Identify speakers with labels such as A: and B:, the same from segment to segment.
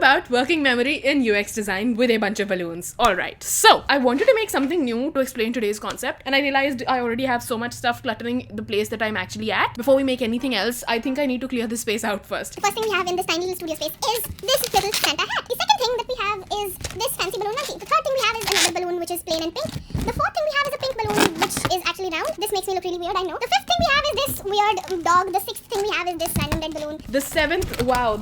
A: about working memory in UX design with a bunch of balloons. Alright, so I wanted to make something new to explain today's concept, and I realized I already have so much stuff cluttering the place that I'm actually at. Before we make anything else, I think I need to clear this space out first.
B: The first thing we have in this tiny little studio space is this little Santa hat. The second thing that we have is this fancy balloon monkey. The third thing we have is another balloon which is plain and pink. The fourth thing we have is a pink balloon which is actually round. This makes me look really weird, I know. The fifth thing we have is this weird dog. The sixth thing we have is this random red balloon.
A: The seventh, wow,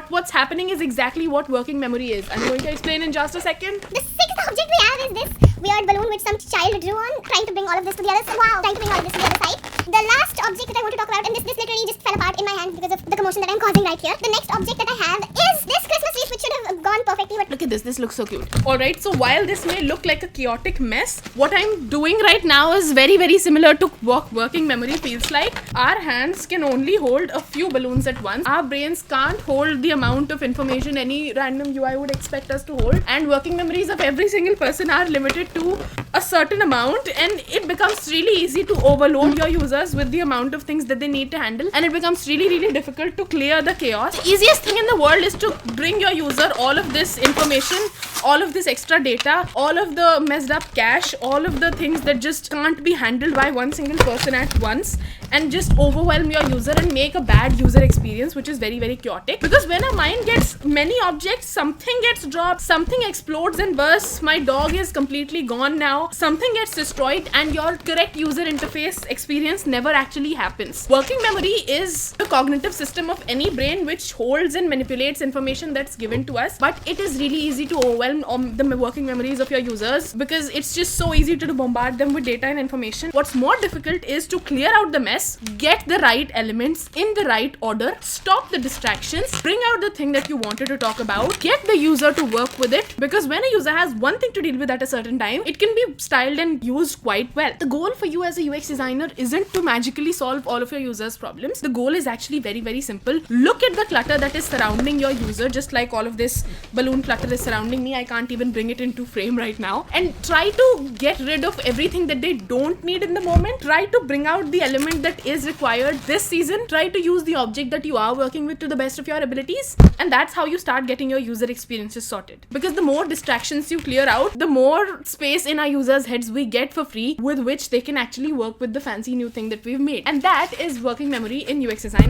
A: what's happening is exactly what working memory is. I'm going to explain in just a second.
B: The sixth object we have is this weird balloon which some child drew on, trying to bring all of this to the other side. Wow, trying to bring all of this to the other side. The last object that I want to talk about, and this literally just fell apart in my hand because of the commotion that I'm causing right here. The next object that I have is this Christmas wreath, which should have gone perfectly, but
A: look at this looks so cute. Alright, so while this may look like a chaotic mess, what I'm doing right now is very, very similar to what working memory feels like. Our hands can only hold a few balloons at once. Our brains can't hold the amount of information any random UI would expect us to hold, and working memories of every single person are limited to a certain amount, and it becomes really easy to overload your users with the amount of things that they need to handle, and it becomes really, really difficult to clear the chaos. The easiest thing in the world is to bring your user all of this information, all of this extra data, all of the messed up cache, all of the things that just can't be handled by one single person at once, and just overwhelm your user and make a bad user experience, which is very, very chaotic. Because when a mind gets many objects, something gets dropped, something explodes and bursts, my dog is completely gone now, something gets destroyed, and your correct user interface experience never actually happens. Working memory is the cognitive system of any brain which holds and manipulates information that's given to us, but it is really easy to overwhelm the working memories of your users because it's just so easy to bombard them with data and information. What's more difficult is to clear out the mess, get the right elements in the right order, stop the distractions, bring out the thing that you wanted to talk about, get the user to work with it, because when a user has one thing to deal with at a certain time, it can be styled and used quite well. The goal for you as a UX designer isn't to magically solve all of your users' problems. The goal is actually very, very simple. Look at the clutter that is surrounding your user, just like all of this balloon clutter is surrounding me. I can't even bring it into frame right now. And try to get rid of everything that they don't need in the moment. Try to bring out the element that is required this season. Try to use the object that you are working with to the best of your abilities. And that's how you start getting your user experiences sorted. Because the more distractions you clear out, the more space in our users' heads we get for free with which they can actually work with the fancy new thing that we've made. And that is working memory in UX design.